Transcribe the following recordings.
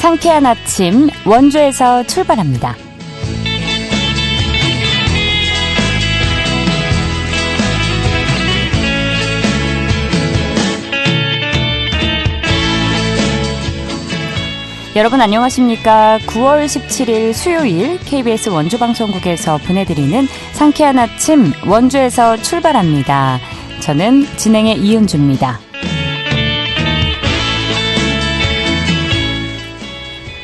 상쾌한 아침 원주에서 출발합니다. 여러분 안녕하십니까? 9월 17일 수요일 KBS 원주방송국에서 보내드리는 상쾌한 아침 원주에서 출발합니다. 저는 진행의 이은주입니다.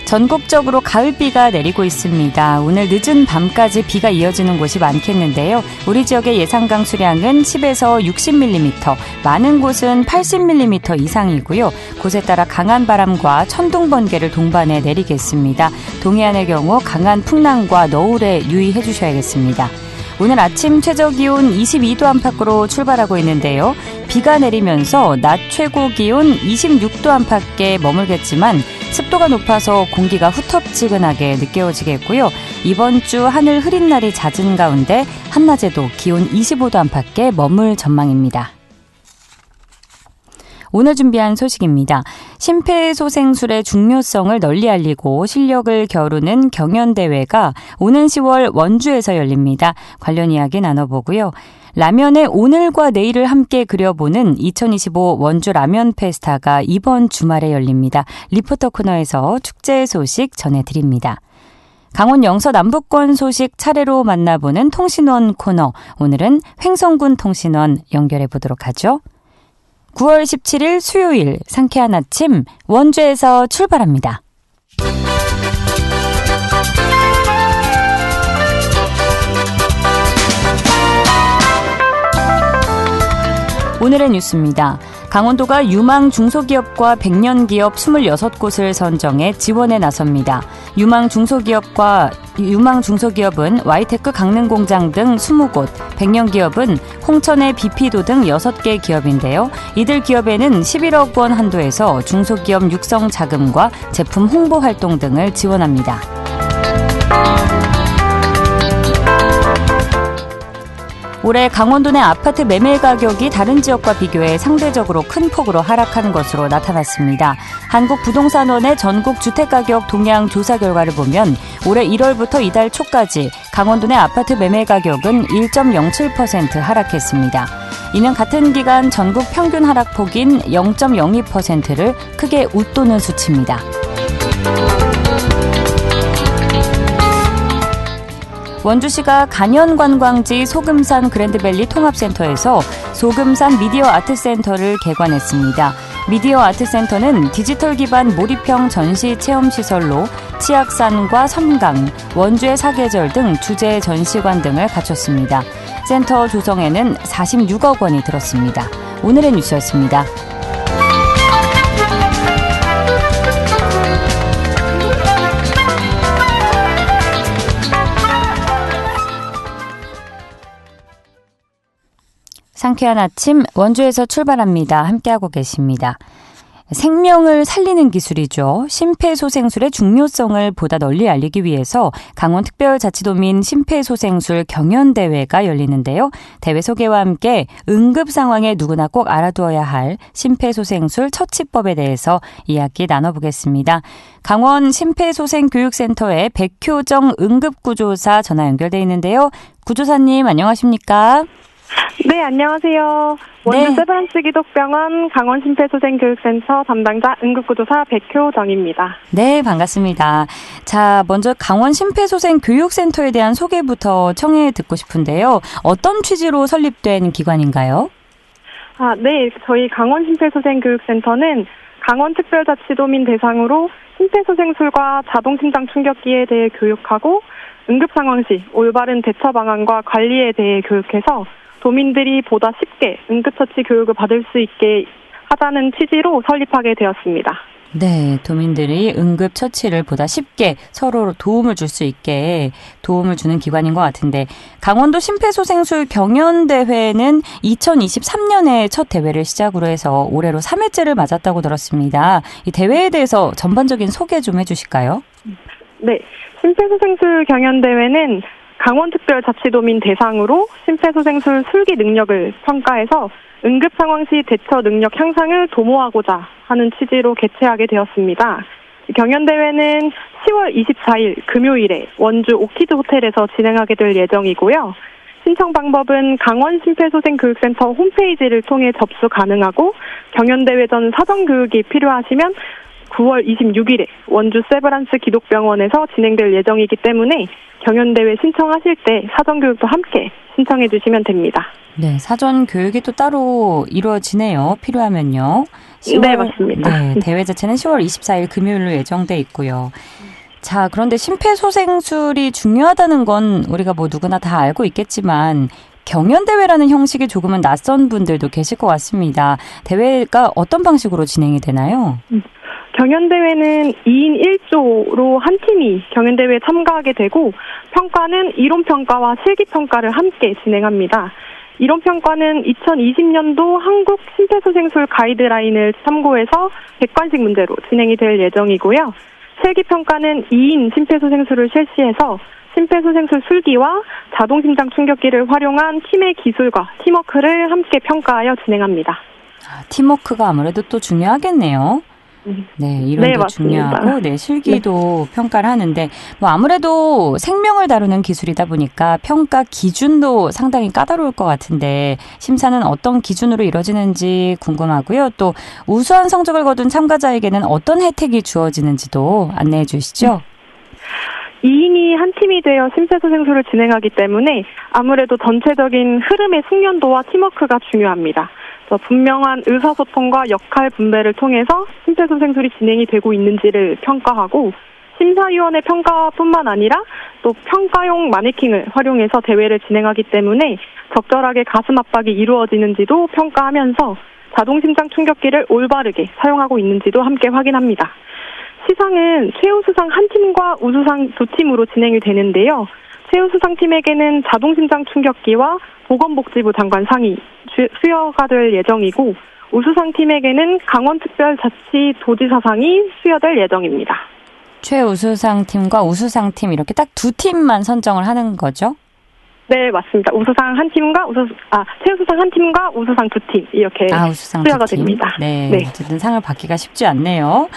전국적으로 가을비가 내리고 있습니다. 오늘 늦은 밤까지 비가 이어지는 곳이 많겠는데요. 우리 지역의 예상 강수량은 10에서 60mm, 많은 곳은 80mm 이상이고요. 곳에 따라 강한 바람과 천둥, 번개를 동반해 내리겠습니다. 동해안의 경우 강한 풍랑과 너울에 유의해 주셔야겠습니다. 오늘 아침 최저기온 22도 안팎으로 출발하고 있는데요. 비가 내리면서 낮 최고 기온 26도 안팎에 머물겠지만 습도가 높아서 공기가 후텁지근하게 느껴지겠고요. 이번 주 하늘 흐린 날이 잦은 가운데 한낮에도 기온 25도 안팎에 머물 전망입니다. 오늘 준비한 소식입니다. 심폐소생술의 중요성을 널리 알리고 실력을 겨루는 경연대회가 오는 10월 원주에서 열립니다. 관련 이야기 나눠보고요. 라면의 오늘과 내일을 함께 그려보는 2025 원주 라면 페스타가 이번 주말에 열립니다. 리포터 코너에서 축제 소식 전해드립니다. 강원 영서 남부권 소식 차례로 만나보는 통신원 코너. 오늘은 횡성군 통신원 연결해보도록 하죠. 9월 17일 수요일 상쾌한 아침 원주에서 출발합니다. 오늘의 뉴스입니다. 강원도가 유망 중소기업과 백년기업 26곳을 선정해 지원에 나섭니다. 유망 중소기업은 와이테크 강릉공장 등 20곳, 백년기업은 홍천의 비피도 등 6개 기업인데요. 이들 기업에는 11억 원 한도에서 중소기업 육성 자금과 제품 홍보 활동 등을 지원합니다. 올해 강원도 내 아파트 매매 가격이 다른 지역과 비교해 상대적으로 큰 폭으로 하락하는 것으로 나타났습니다. 한국부동산원의 전국 주택가격 동향 조사 결과를 보면 올해 1월부터 이달 초까지 강원도 내 아파트 매매 가격은 1.07% 하락했습니다. 이는 같은 기간 전국 평균 하락폭인 0.02%를 크게 웃도는 수치입니다. 원주시가 간현관광지 소금산 그랜드밸리 통합센터에서 소금산 미디어 아트센터를 개관했습니다. 미디어 아트센터는 디지털 기반 몰입형 전시 체험시설로 치악산과 섬강, 원주의 사계절 등 주제 전시관 등을 갖췄습니다. 센터 조성에는 46억 원이 들었습니다. 오늘의 뉴스였습니다. 상쾌한 아침 원주에서 출발합니다. 함께하고 계십니다. 생명을 살리는 기술이죠. 심폐소생술의 중요성을 보다 널리 알리기 위해서 강원특별자치도민 심폐소생술 경연대회가 열리는데요. 대회 소개와 함께 응급 상황에 누구나 꼭 알아두어야 할 심폐소생술 처치법에 대해서 이야기 나눠보겠습니다. 강원 심폐소생교육센터의 백효정 응급구조사 전화 연결돼 있는데요. 구조사님 안녕하십니까? 네, 안녕하세요. 원주 세브란스 기독병원 강원심폐소생교육센터 담당자 응급구조사 백효정입니다. 네, 반갑습니다. 자, 먼저 강원심폐소생교육센터에 대한 소개부터 청해 듣고 싶은데요. 어떤 취지로 설립된 기관인가요? 네, 저희 강원심폐소생교육센터는 강원특별자치도민 대상으로 심폐소생술과 자동심장 충격기에 대해 교육하고 응급상황 시 올바른 대처 방안과 관리에 대해 교육해서 도민들이 보다 쉽게 응급처치 교육을 받을 수 있게 하자는 취지로 설립하게 되었습니다. 네, 도민들이 응급처치를 보다 쉽게 서로 도움을 줄 수 있게 도움을 주는 기관인 것 같은데 강원도 심폐소생술 경연대회는 2023년에 첫 대회를 시작으로 해서 올해로 3회째를 맞았다고 들었습니다. 이 대회에 대해서 전반적인 소개 좀 해주실까요? 네, 심폐소생술 경연대회는 강원특별자치도민 대상으로 심폐소생술 술기 능력을 평가해서 응급상황 시 대처 능력 향상을 도모하고자 하는 취지로 개최하게 되었습니다. 경연대회는 10월 24일 금요일에 원주 오키드 호텔에서 진행하게 될 예정이고요. 신청 방법은 강원 심폐소생교육센터 홈페이지를 통해 접수 가능하고 경연대회 전 사전교육이 필요하시면 9월 26일에 원주 세브란스 기독병원에서 진행될 예정이기 때문에 경연대회 신청하실 때 사전교육도 함께 신청해 주시면 됩니다. 네, 사전교육이 또 따로 이루어지네요. 필요하면요. 네, 맞습니다. 네, 대회 자체는 10월 24일 금요일로 예정돼 있고요. 자, 그런데 심폐소생술이 중요하다는 건 우리가 뭐 누구나 다 알고 있겠지만 경연대회라는 형식이 조금은 낯선 분들도 계실 것 같습니다. 대회가 어떤 방식으로 진행이 되나요? 경연대회는 2인 1조로 한 팀이 경연대회에 참가하게 되고 평가는 이론평가와 실기평가를 함께 진행합니다. 이론평가는 2020년도 한국 심폐소생술 가이드라인을 참고해서 객관식 문제로 진행이 될 예정이고요. 실기평가는 2인 심폐소생술을 실시해서 심폐소생술 술기와 자동심장 충격기를 활용한 팀의 기술과 팀워크를 함께 평가하여 진행합니다. 팀워크가 아무래도 또 중요하겠네요. 네, 이론도 네, 중요하고, 네, 실기도 평가를 하는데, 뭐 아무래도 생명을 다루는 기술이다 보니까 평가 기준도 상당히 까다로울 것 같은데, 심사는 어떤 기준으로 이루어지는지 궁금하고요. 또 우수한 성적을 거둔 참가자에게는 어떤 혜택이 주어지는지도 안내해 주시죠. 2인이 한 팀이 되어 심폐소생술을 진행하기 때문에 아무래도 전체적인 흐름의 숙련도와 팀워크가 중요합니다. 분명한 의사소통과 역할 분배를 통해서 심폐소생술이 진행이 되고 있는지를 평가하고 심사위원의 평가뿐만 아니라 또 평가용 마네킹을 활용해서 대회를 진행하기 때문에 적절하게 가슴 압박이 이루어지는지도 평가하면서 자동심장 충격기를 올바르게 사용하고 있는지도 함께 확인합니다. 시상은 최우수상 한 팀과 우수상 두 팀으로 진행이 되는데요. 최우수상 팀에게는 자동심장 충격기와 보건복지부 장관 상이 수여가 될 예정이고 우수상 팀에게는 강원특별자치도지사상이 수여될 예정입니다. 최우수상 팀과 우수상 팀 이렇게 딱 두 팀만 선정을 하는 거죠? 네, 맞습니다. 우수상 한 팀과 최우수상 한 팀과 우수상 두 팀 이렇게 우수상 수여가 두 팀. 됩니다. 네, 어쨌든 상을 받기가 쉽지 않네요.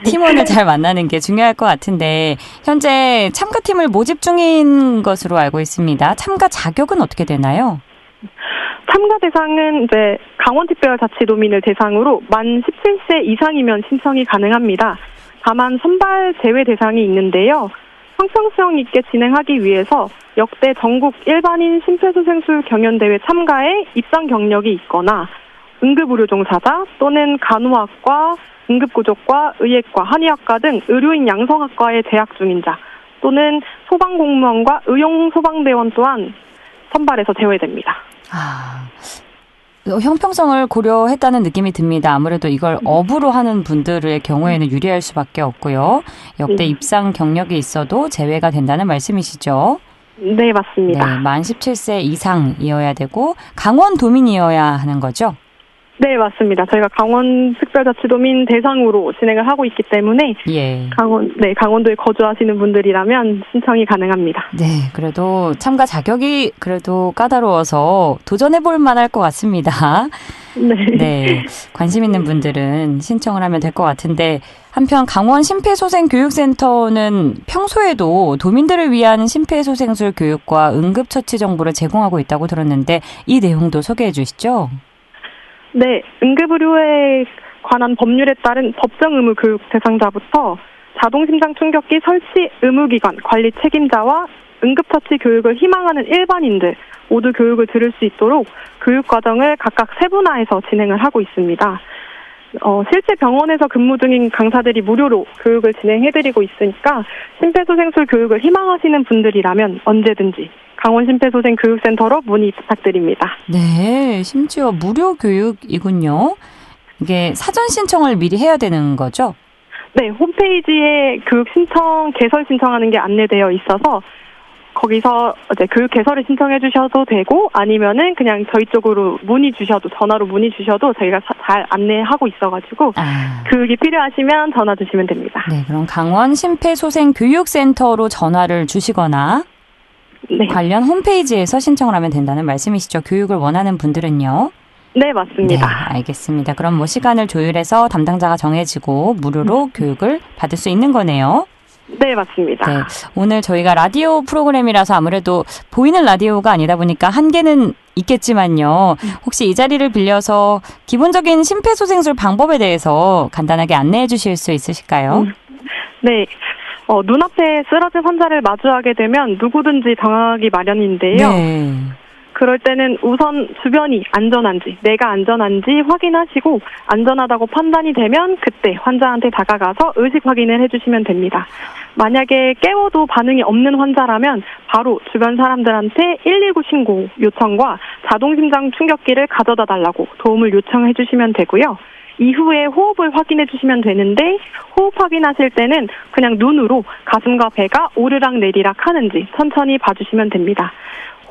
팀원을 잘 만나는 게 중요할 것 같은데 현재 참가팀을 모집 중인 것으로 알고 있습니다. 참가 자격은 어떻게 되나요? 참가 대상은 이제 강원특별자치도민을 대상으로 만 17세 이상이면 신청이 가능합니다. 다만 선발 제외 대상이 있는데요. 형평성 있게 진행하기 위해서 역대 전국 일반인 심폐소생술 경연대회 참가에 입상 경력이 있거나 응급의료 종사자 또는 간호학과, 응급구조과, 의예과, 한의학과 등 의료인 양성학과에 재학 중인 자 또는 소방공무원과 의용소방대원 또한 선발해서 제외됩니다. 형평성을 고려했다는 느낌이 듭니다. 아무래도 이걸 업으로 하는 분들의 경우에는 유리할 수밖에 없고요. 역대 입상 경력이 있어도 제외가 된다는 말씀이시죠? 네, 맞습니다. 네, 만 17세 이상이어야 되고 강원도민이어야 하는 거죠? 네, 맞습니다. 저희가 강원특별자치도민 대상으로 진행을 하고 있기 때문에 강원도에 거주하시는 분들이라면 신청이 가능합니다. 네, 그래도 참가 자격이 그래도 까다로워서 도전해볼 만할 것 같습니다. 네, 관심 있는 분들은 신청을 하면 될 것 같은데 한편 강원 심폐소생교육센터는 평소에도 도민들을 위한 심폐소생술 교육과 응급처치 정보를 제공하고 있다고 들었는데 이 내용도 소개해 주시죠. 네, 응급의료에 관한 법률에 따른 법정 의무 교육 대상자부터 자동심장 충격기 설치 의무기관 관리 책임자와 응급처치 교육을 희망하는 일반인들 모두 교육을 들을 수 있도록 교육과정을 각각 세분화해서 진행을 하고 있습니다. 실제 병원에서 근무 중인 강사들이 무료로 교육을 진행해드리고 있으니까 심폐소생술 교육을 희망하시는 분들이라면 언제든지 강원 심폐소생교육센터로 문의 부탁드립니다. 네, 심지어 무료 교육이군요. 이게 사전 신청을 미리 해야 되는 거죠? 네, 홈페이지에 교육 신청, 개설 신청하는 게 안내되어 있어서 거기서 이제 교육 개설을 신청해 주셔도 되고 아니면은 그냥 저희 쪽으로 전화로 문의 주셔도 저희가 잘 안내하고 있어가지고 교육이 필요하시면 전화 주시면 됩니다. 네, 그럼 강원 심폐소생교육센터로 전화를 주시거나 관련 홈페이지에서 신청을 하면 된다는 말씀이시죠. 교육을 원하는 분들은요. 네, 맞습니다. 네, 알겠습니다. 그럼 뭐 시간을 조율해서 담당자가 정해지고 무료로 교육을 받을 수 있는 거네요. 네, 맞습니다. 네, 오늘 저희가 라디오 프로그램이라서 아무래도 보이는 라디오가 아니다 보니까 한계는 있겠지만요. 혹시 이 자리를 빌려서 기본적인 심폐소생술 방법에 대해서 간단하게 안내해 주실 수 있으실까요? 네. 눈앞에 쓰러진 환자를 마주하게 되면 누구든지 당황하기 마련인데요. 네. 그럴 때는 우선 주변이 안전한지, 내가 안전한지 확인하시고 안전하다고 판단이 되면 그때 환자한테 다가가서 의식 확인을 해주시면 됩니다. 만약에 깨워도 반응이 없는 환자라면 바로 주변 사람들한테 119 신고 요청과 자동심장 충격기를 가져다 달라고 도움을 요청해 주시면 되고요. 이후에 호흡을 확인해 주시면 되는데 호흡 확인하실 때는 그냥 눈으로 가슴과 배가 오르락 내리락 하는지 천천히 봐주시면 됩니다.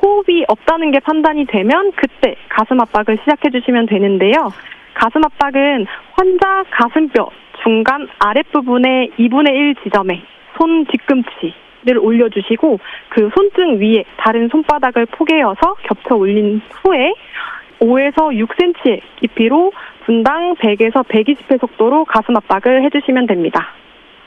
호흡이 없다는 게 판단이 되면 그때 가슴 압박을 시작해 주시면 되는데요. 가슴 압박은 환자 가슴뼈 중간 아랫부분의 2분의 1 지점에 손 뒤꿈치를 올려주시고 그 손등 위에 다른 손바닥을 포개어서 겹쳐 올린 후에 5에서 6cm의 깊이로 분당 100에서 120회 속도로 가슴 압박을 해주시면 됩니다.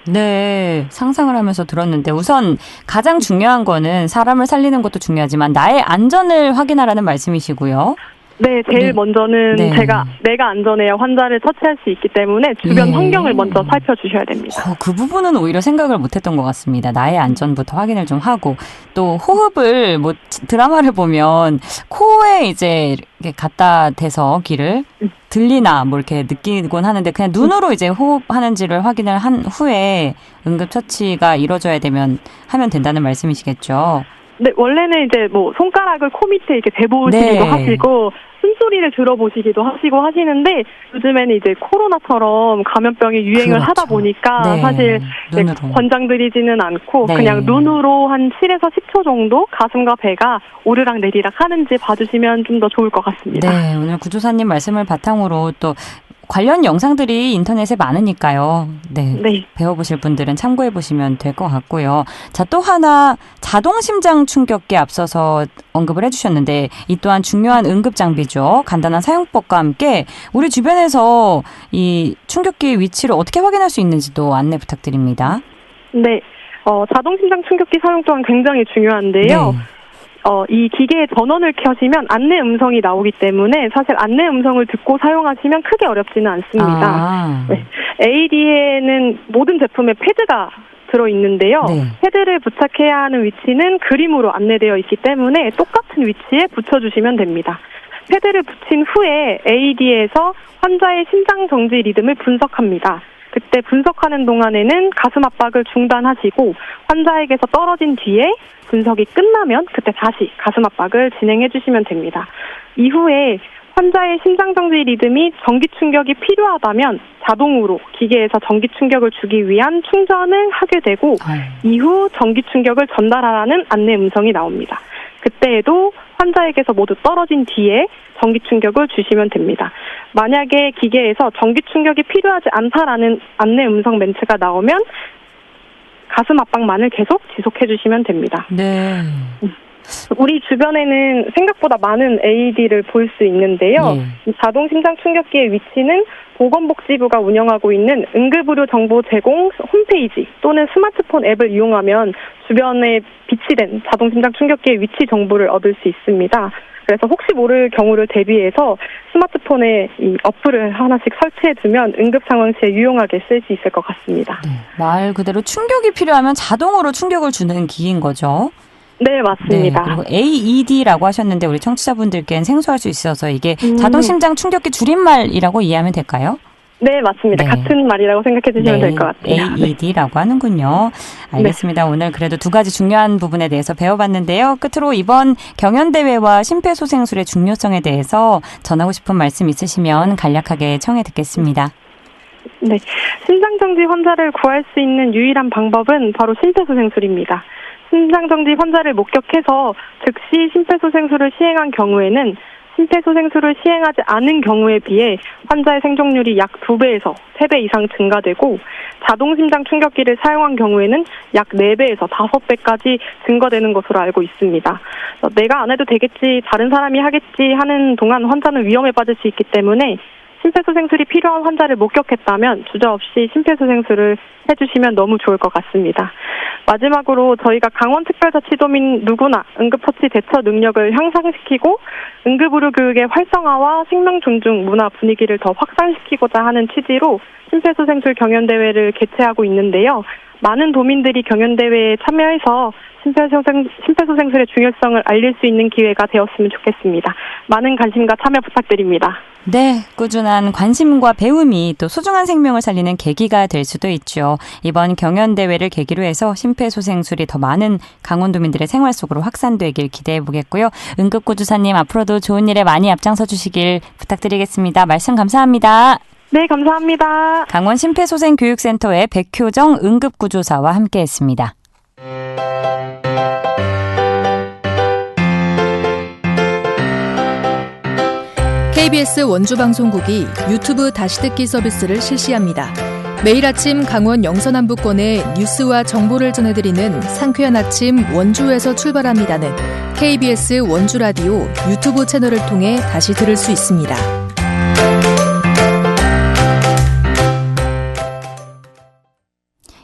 네, 상상을 하면서 들었는데 우선 가장 중요한 거는 사람을 살리는 것도 중요하지만 나의 안전을 확인하라는 말씀이시고요. 네, 제일 먼저는 네. 내가 안전해야 환자를 처치할 수 있기 때문에 주변 환경을 먼저 살펴주셔야 됩니다. 그 부분은 오히려 생각을 못했던 것 같습니다. 나의 안전부터 확인을 좀 하고 또 호흡을 뭐 드라마를 보면 코에 이제 이렇게 갖다 대서 귀를 들리나 뭐 이렇게 느끼곤 하는데 그냥 눈으로 이제 호흡하는지를 확인을 한 후에 응급처치가 이루어져야 하면 된다는 말씀이시겠죠. 네, 원래는 이제 뭐 손가락을 코 밑에 이렇게 대보시기도 하시고 숨소리를 들어보시기도 하시고 하시는데 요즘에는 이제 코로나처럼 감염병이 유행을 하다 보니까 사실 권장드리지는 않고 그냥 눈으로 한 7에서 10초 정도 가슴과 배가 오르락 내리락 하는지 봐주시면 좀 더 좋을 것 같습니다. 네, 오늘 구조사님 말씀을 바탕으로 또 관련 영상들이 인터넷에 많으니까요. 네. 배워보실 분들은 참고해보시면 될 것 같고요. 자, 또 하나 자동심장 충격기 앞서서 언급을 해주셨는데 이 또한 중요한 응급장비죠. 간단한 사용법과 함께 우리 주변에서 이 충격기의 위치를 어떻게 확인할 수 있는지도 안내 부탁드립니다. 네. 자동심장 충격기 사용 또한 굉장히 중요한데요. 네. 이 기계의 전원을 켜시면 안내 음성이 나오기 때문에 사실 안내 음성을 듣고 사용하시면 크게 어렵지는 않습니다. 네. AED에는 모든 제품에 패드가 들어있는데요. 패드를 부착해야 하는 위치는 그림으로 안내되어 있기 때문에 똑같은 위치에 붙여주시면 됩니다. 패드를 붙인 후에 AED에서 환자의 심장 정지 리듬을 분석합니다. 그때 분석하는 동안에는 가슴 압박을 중단하시고 환자에게서 떨어진 뒤에 분석이 끝나면 그때 다시 가슴 압박을 진행해 주시면 됩니다. 이후에 환자의 심장 정지 리듬이 전기 충격이 필요하다면 자동으로 기계에서 전기 충격을 주기 위한 충전을 하게 되고 이후 전기 충격을 전달하라는 안내 음성이 나옵니다. 그때에도 환자에게서 모두 떨어진 뒤에 전기 충격을 주시면 됩니다. 만약에 기계에서 전기 충격이 필요하지 않다라는 안내 음성 멘트가 나오면 가슴 압박만을 계속 지속해 주시면 됩니다. 네. 우리 주변에는 생각보다 많은 AED를 볼 수 있는데요. 이 자동심장 충격기의 위치는 보건복지부가 운영하고 있는 응급의료 정보 제공 홈페이지 또는 스마트폰 앱을 이용하면 주변에 비치된 자동심장 충격기의 위치 정보를 얻을 수 있습니다. 그래서 혹시 모를 경우를 대비해서 스마트폰에 이 어플을 하나씩 설치해두면 응급 상황 시에 유용하게 쓸 수 있을 것 같습니다. 네, 말 그대로 충격이 필요하면 자동으로 충격을 주는 기기인 거죠? 네, 맞습니다. 네, 그리고 AED라고 하셨는데 우리 청취자분들께는 생소할 수 있어서 이게 자동심장 충격기 줄임말이라고 이해하면 될까요? 네, 맞습니다. 네. 같은 말이라고 생각해 주시면 될 것 같아요. AED라고 하는군요. 알겠습니다. 오늘 그래도 두 가지 중요한 부분에 대해서 배워봤는데요. 끝으로 이번 경연대회와 심폐소생술의 중요성에 대해서 전하고 싶은 말씀 있으시면 간략하게 청해 듣겠습니다. 네, 심장정지 환자를 구할 수 있는 유일한 방법은 바로 심폐소생술입니다. 심장정지 환자를 목격해서 즉시 심폐소생술을 시행한 경우에는 심폐소생술을 시행하지 않은 경우에 비해 환자의 생존율이 약 2배에서 3배 이상 증가되고 자동심장 충격기를 사용한 경우에는 약 4배에서 5배까지 증가되는 것으로 알고 있습니다. 내가 안 해도 되겠지, 다른 사람이 하겠지 하는 동안 환자는 위험에 빠질 수 있기 때문에 심폐소생술이 필요한 환자를 목격했다면 주저없이 심폐소생술을 해주시면 너무 좋을 것 같습니다. 마지막으로 저희가 강원특별자치도민 누구나 응급처치 대처 능력을 향상시키고 응급의료 교육의 활성화와 생명 존중 문화 분위기를 더 확산시키고자 하는 취지로 심폐소생술 경연대회를 개최하고 있는데요. 많은 도민들이 경연대회에 참여해서 심폐소생술의 중요성을 알릴 수 있는 기회가 되었으면 좋겠습니다. 많은 관심과 참여 부탁드립니다. 네, 꾸준한 관심과 배움이 또 소중한 생명을 살리는 계기가 될 수도 있죠. 이번 경연대회를 계기로 해서 심폐소생술이 더 많은 강원도민들의 생활 속으로 확산되길 기대해 보겠고요. 응급구조사님 앞으로도 좋은 일에 많이 앞장서 주시길 부탁드리겠습니다. 말씀 감사합니다. 네, 감사합니다. 강원 심폐소생교육센터의 백효정 응급구조사와 함께했습니다. KBS 원주방송국이 유튜브 다시 듣기 서비스를 실시합니다. 매일 아침 강원 영서남부권의 뉴스와 정보를 전해드리는 상쾌한 아침 원주에서 출발합니다는 KBS 원주라디오 유튜브 채널을 통해 다시 들을 수 있습니다.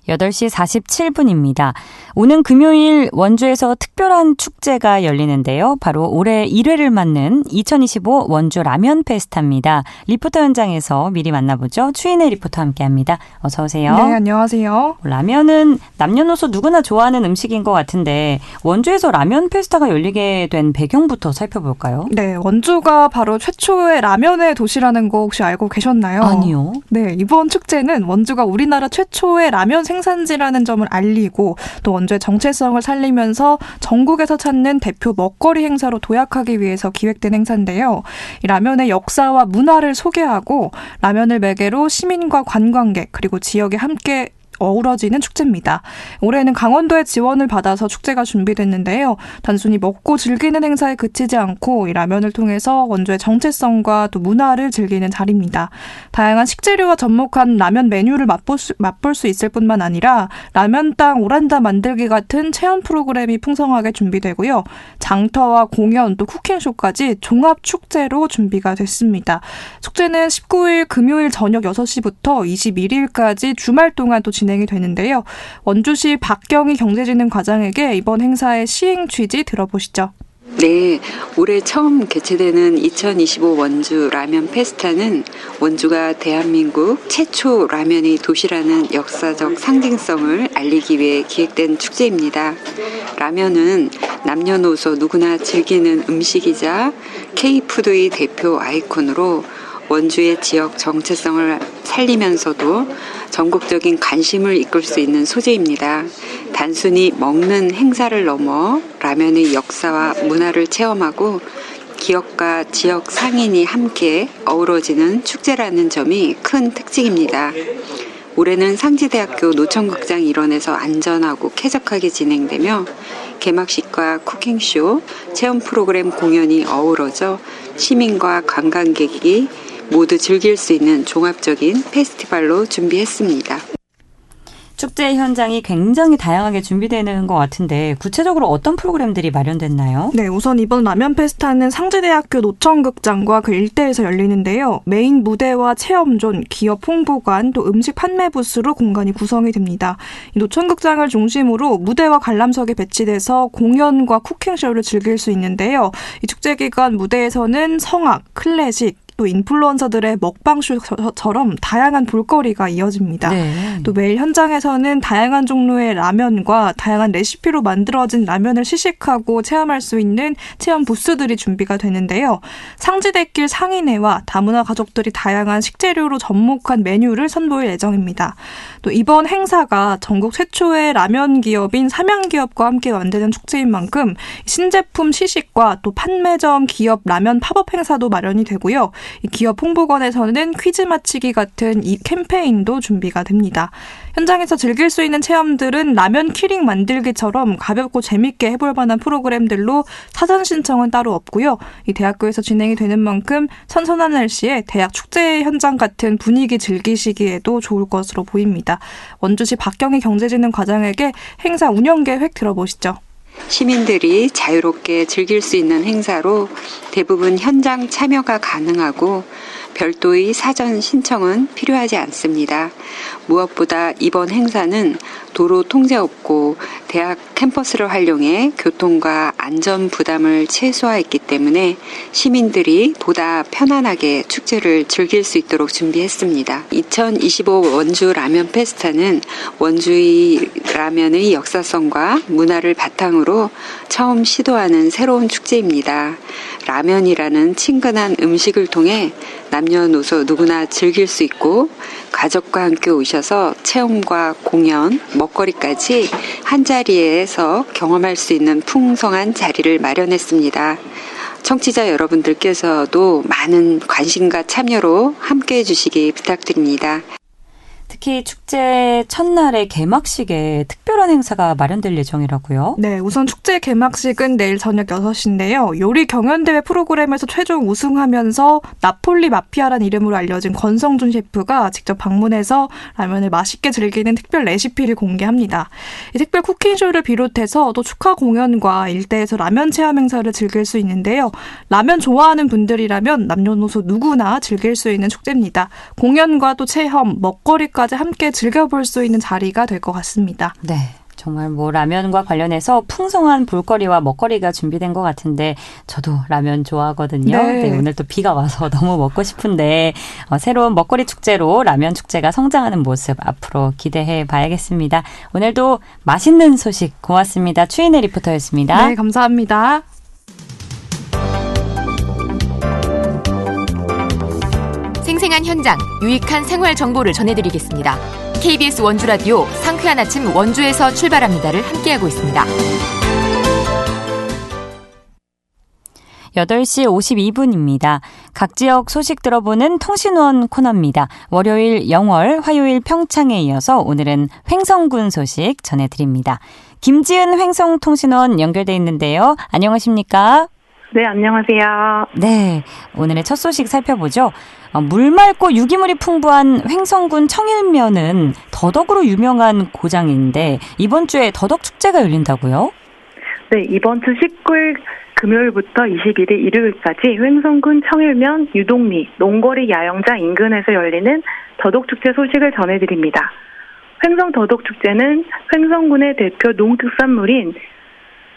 (8시 47분입니다) 오는 금요일 원주에서 특별한 축제가 열리는데요. 바로 올해 1회를 맞는 2025 원주 라면 페스타입니다. 리포터 현장에서 미리 만나보죠. 추인혜 리포터와 함께합니다. 어서 오세요. 네, 안녕하세요. 라면은 남녀노소 누구나 좋아하는 음식인 것 같은데 원주에서 라면 페스타가 열리게 된 배경부터 살펴볼까요? 네, 원주가 바로 최초의 라면의 도시라는 거 혹시 알고 계셨나요? 아니요. 네, 이번 축제는 원주가 우리나라 최초의 라면 생산지라는 점을 알리고 또 원주의 정체성을 살리면서 전국에서 찾는 대표 먹거리 행사로 도약하기 위해서 기획된 행사인데요. 이 라면의 역사와 문화를 소개하고 라면을 매개로 시민과 관광객 그리고 지역에 함께 어우러지는 축제입니다. 올해는 강원도의 지원을 받아서 축제가 준비됐는데요. 단순히 먹고 즐기는 행사에 그치지 않고 이 라면을 통해서 원주의 정체성과 또 문화를 즐기는 자리입니다. 다양한 식재료와 접목한 라면 메뉴를 맛볼 수 있을 뿐만 아니라 라면땅 오란다 만들기 같은 체험 프로그램이 풍성하게 준비되고요. 장터와 공연 또 쿠킹쇼까지 종합 축제로 준비가 됐습니다. 축제는 19일 금요일 저녁 6시부터 21일까지 주말 동안 또 진행이 되는데요. 원주시 박경희 경제진흥과장에게 이번 행사의 시행 취지 들어보시죠. 네, 올해 처음 개최되는 2025 원주 라면 페스타는 원주가 대한민국 최초 라면의 도시라는 역사적 상징성을 알리기 위해 기획된 축제입니다. 라면은 남녀노소 누구나 즐기는 음식이자 K푸드의 대표 아이콘으로 원주의 지역 정체성을 살리면서도 전국적인 관심을 이끌 수 있는 소재입니다. 단순히 먹는 행사를 넘어 라면의 역사와 문화를 체험하고 기업과 지역 상인이 함께 어우러지는 축제라는 점이 큰 특징입니다. 올해는 상지대학교 노천극장 일원에서 안전하고 쾌적하게 진행되며 개막식과 쿠킹쇼, 체험 프로그램 공연이 어우러져 시민과 관광객이 모두 즐길 수 있는 종합적인 페스티벌로 준비했습니다. 축제 현장이 굉장히 다양하게 준비되는 것 같은데 구체적으로 어떤 프로그램들이 마련됐나요? 네, 우선 이번 라면 페스타는 상지대학교 노천극장과 그 일대에서 열리는데요. 메인 무대와 체험존, 기업 홍보관, 또 음식 판매 부스로 공간이 구성이 됩니다. 이 노천극장을 중심으로 무대와 관람석이 배치돼서 공연과 쿠킹쇼를 즐길 수 있는데요. 이 축제 기간 무대에서는 성악, 클래식, 또 인플루언서들의 먹방쇼처럼 다양한 볼거리가 이어집니다. 네. 또 매일 현장에서는 다양한 종류의 라면과 다양한 레시피로 만들어진 라면을 시식하고 체험할 수 있는 체험 부스들이 준비가 되는데요. 상지대길 상인회와 다문화 가족들이 다양한 식재료로 접목한 메뉴를 선보일 예정입니다. 또 이번 행사가 전국 최초의 라면 기업인 삼양기업과 함께 만드는 축제인 만큼 신제품 시식과 또 판매점 기업 라면 팝업 행사도 마련이 되고요. 이 기업 홍보관에서는 퀴즈 맞히기 같은 이 캠페인도 준비가 됩니다. 현장에서 즐길 수 있는 체험들은 라면 키링 만들기처럼 가볍고 재밌게 해볼 만한 프로그램들로 사전 신청은 따로 없고요. 이 대학교에서 진행이 되는 만큼 선선한 날씨에 대학 축제 현장 같은 분위기 즐기시기에도 좋을 것으로 보입니다. 원주시 박경희 경제진흥과장에게 행사 운영 계획 들어보시죠. 시민들이 자유롭게 즐길 수 있는 행사로 대부분 현장 참여가 가능하고 별도의 사전 신청은 필요하지 않습니다. 무엇보다 이번 행사는 도로 통제 없고 대학 캠퍼스를 활용해 교통과 안전 부담을 최소화했기 때문에 시민들이 보다 편안하게 축제를 즐길 수 있도록 준비했습니다. 2025 원주 라면 페스타는 원주의 라면의 역사성과 문화를 바탕으로 처음 시도하는 새로운 축제입니다. 라면이라는 친근한 음식을 통해 남녀노소 누구나 즐길 수 있고 가족과 함께 오셔서 체험과 공연, 먹거리까지 한자리에서 경험할 수 있는 풍성한 자리를 마련했습니다. 청취자 여러분들께서도 많은 관심과 참여로 함께해 주시기 부탁드립니다. 특히 축제 첫날의 개막식에 특별한 행사가 마련될 예정이라고요? 네, 우선 축제 개막식은 내일 저녁 6시인데요. 요리 경연대회 프로그램에서 최종 우승하면서 나폴리 마피아라는 이름으로 알려진 권성준 셰프가 직접 방문해서 라면을 맛있게 즐기는 특별 레시피를 공개합니다. 이 특별 쿠킹쇼를 비롯해서 또 축하 공연과 일대에서 라면 체험 행사를 즐길 수 있는데요. 라면 좋아하는 분들이라면 남녀노소 누구나 즐길 수 있는 축제입니다. 공연과 또 체험, 먹거리까지 함께 즐겨볼 수 있는 자리가 될 것 같습니다. 네. 정말 라면과 관련해서 풍성한 볼거리와 먹거리가 준비된 것 같은데 저도 라면 좋아하거든요. 네. 네, 오늘 또 비가 와서 너무 먹고 싶은데 새로운 먹거리 축제로 라면 축제가 성장하는 모습 앞으로 기대해 봐야겠습니다. 오늘도 맛있는 소식 고맙습니다. 추인혜 리포터였습니다. 네, 감사합니다. 생생한 현장, 유익한 생활 정보를 전해드리겠습니다. KBS 원주라디오 상쾌한 아침 원주에서 출발합니다를 함께하고 있습니다. 8시 52분입니다. 각 지역 소식 들어보는 통신원 코너입니다. 월요일 영월, 화요일 평창에 이어서 오늘은 횡성군 소식 전해드립니다. 김지은 횡성통신원 연결돼 있는데요. 안녕하십니까? 네, 안녕하세요. 네, 오늘의 첫 소식 살펴보죠. 물 맑고 유기물이 풍부한 횡성군 청일면은 더덕으로 유명한 고장인데 이번 주에 더덕축제가 열린다고요? 네, 이번 주 19일 금요일부터 21일 일요일까지 횡성군 청일면 유동리 농거리 야영장 인근에서 열리는 더덕축제 소식을 전해드립니다. 횡성 더덕축제는 횡성군의 대표 농특산물인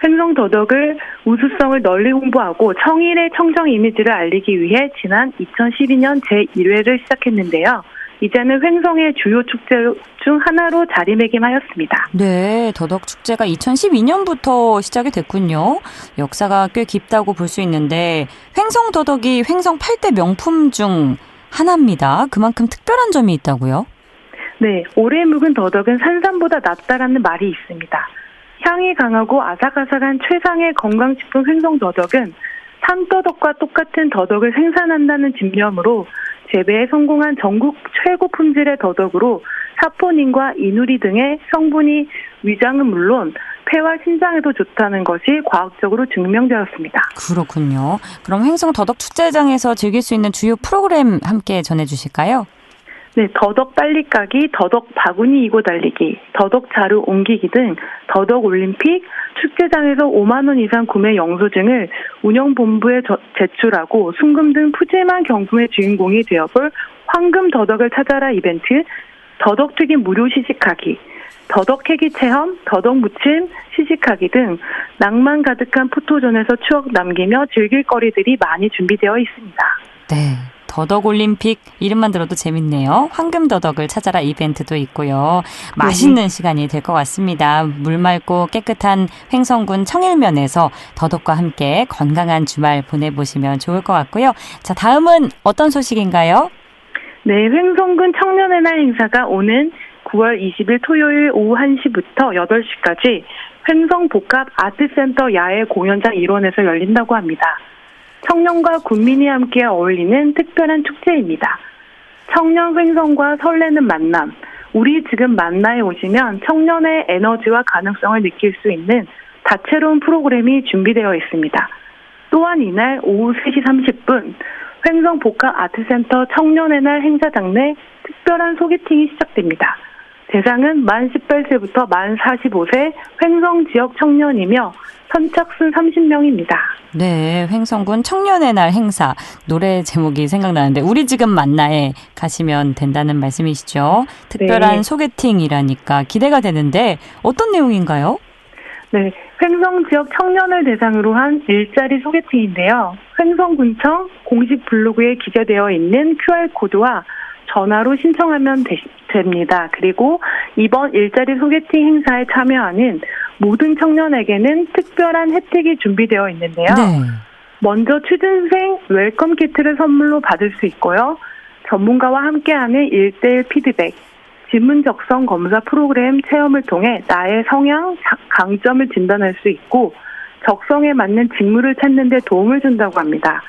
횡성 더덕을 우수성을 널리 홍보하고 청일의 청정 이미지를 알리기 위해 지난 2012년 제1회를 시작했는데요. 이제는 횡성의 주요 축제 중 하나로 자리매김하였습니다. 네, 더덕축제가 2012년부터 시작이 됐군요. 역사가 꽤 깊다고 볼 수 있는데 횡성 더덕이 횡성 8대 명품 중 하나입니다. 그만큼 특별한 점이 있다고요? 네, 오래 묵은 더덕은 산삼보다 낫다라는 말이 있습니다. 향이 강하고 아삭아삭한 최상의 건강식품 횡성 더덕은 산더덕과 똑같은 더덕을 생산한다는 집념으로 재배에 성공한 전국 최고 품질의 더덕으로 사포닌과 이누리 등의 성분이 위장은 물론 폐와 신장에도 좋다는 것이 과학적으로 증명되었습니다. 그렇군요. 그럼 횡성 더덕 축제장에서 즐길 수 있는 주요 프로그램 함께 전해주실까요? 네, 더덕 빨리 까기, 더덕 바구니 이고 달리기, 더덕 자루 옮기기 등 더덕 올림픽, 축제장에서 5만 원 이상 구매 영수증을 운영본부에 제출하고 순금 등 푸짐한 경품의 주인공이 되어볼 황금 더덕을 찾아라 이벤트, 더덕튀김 무료 시식하기, 더덕 캐기 체험, 더덕 무침 시식하기 등 낭만 가득한 포토존에서 추억 남기며 즐길 거리들이 많이 준비되어 있습니다. 네. 더덕 올림픽 이름만 들어도 재밌네요. 황금 더덕을 찾아라 이벤트도 있고요. 맛있는 시간이 될 것 같습니다. 물 맑고 깨끗한 횡성군 청일면에서 더덕과 함께 건강한 주말 보내보시면 좋을 것 같고요. 자, 다음은 어떤 소식인가요? 네, 횡성군 청년의 날 행사가 오는 9월 20일 토요일 오후 1시부터 8시까지 횡성복합 아트센터 야외 공연장 일원에서 열린다고 합니다. 청년과 군민이 함께 어울리는 특별한 축제입니다. 청년 횡성과 설레는 만남, 우리 지금 만나에 오시면 청년의 에너지와 가능성을 느낄 수 있는 다채로운 프로그램이 준비되어 있습니다. 또한 이날 오후 3시 30분 횡성 복합아트센터 청년의 날 행사장 내 특별한 소개팅이 시작됩니다. 대상은 만 18세부터 만 45세 횡성 지역 청년이며 선착순 30명입니다. 네, 횡성군 청년의 날 행사. 노래 제목이 생각나는데 우리 지금 만나에 가시면 된다는 말씀이시죠? 특별한 네. 소개팅이라니까 기대가 되는데 어떤 내용인가요? 네, 횡성 지역 청년을 대상으로 한 일자리 소개팅인데요. 횡성군청 공식 블로그에 기재되어 있는 QR코드와 전화로 신청하면 됩니다. 그리고 이번 일자리 소개팅 행사에 참여하는 모든 청년에게는 특별한 혜택이 준비되어 있는데요. 네. 먼저 취준생 웰컴 키트를 선물로 받을 수 있고요. 전문가와 함께하는 1:1 피드백, 지문 적성 검사 프로그램 체험을 통해 나의 성향, 강점을 진단할 수 있고 적성에 맞는 직무를 찾는 데 도움을 준다고 합니다.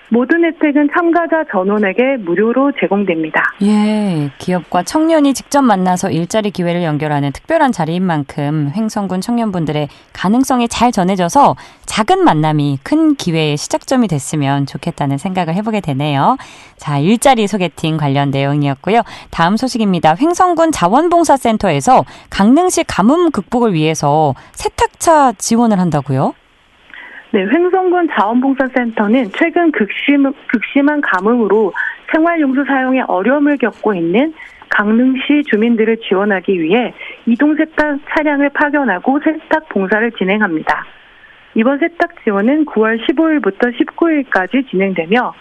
모든 혜택은 참가자 전원에게 무료로 제공됩니다. 예, 기업과 청년이 직접 만나서 일자리 기회를 연결하는 특별한 자리인 만큼 횡성군 청년분들의 가능성이 잘 전해져서 작은 만남이 큰 기회의 시작점이 됐으면 좋겠다는 생각을 해보게 되네요. 자, 일자리 소개팅 관련 내용이었고요. 다음 소식입니다. 횡성군 자원봉사센터에서 강릉시 가뭄 극복을 위해서 세탁차 지원을 한다고요? 네, 횡성군 자원봉사센터는 최근 극심한 가뭄으로 생활용수 사용에 어려움을 겪고 있는 강릉시 주민들을 지원하기 위해 이동 세탁 차량을 파견하고 세탁 봉사를 진행합니다. 이번 세탁 지원은 9월 15일부터 19일까지 진행되며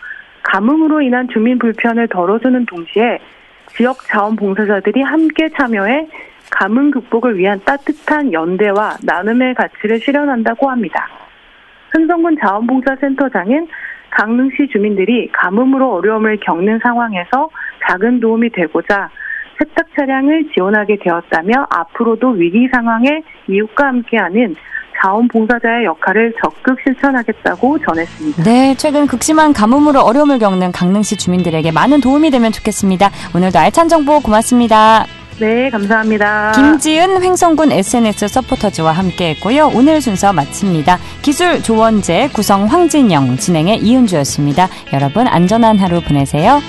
가뭄으로 인한 주민 불편을 덜어주는 동시에 지역 자원봉사자들이 함께 참여해 가뭄 극복을 위한 따뜻한 연대와 나눔의 가치를 실현한다고 합니다. 횡성군 자원봉사센터장은 강릉시 주민들이 가뭄으로 어려움을 겪는 상황에서 작은 도움이 되고자 세탁 차량을 지원하게 되었다며 앞으로도 위기 상황에 이웃과 함께하는 자원봉사자의 역할을 적극 실천하겠다고 전했습니다. 네, 최근 극심한 가뭄으로 어려움을 겪는 강릉시 주민들에게 많은 도움이 되면 좋겠습니다. 오늘도 알찬 정보 고맙습니다. 네, 감사합니다. 김지은 횡성군 SNS 서포터즈와 함께했고요. 오늘 순서 마칩니다. 기술 조원재, 구성 황진영, 진행의 이은주였습니다. 여러분 안전한 하루 보내세요.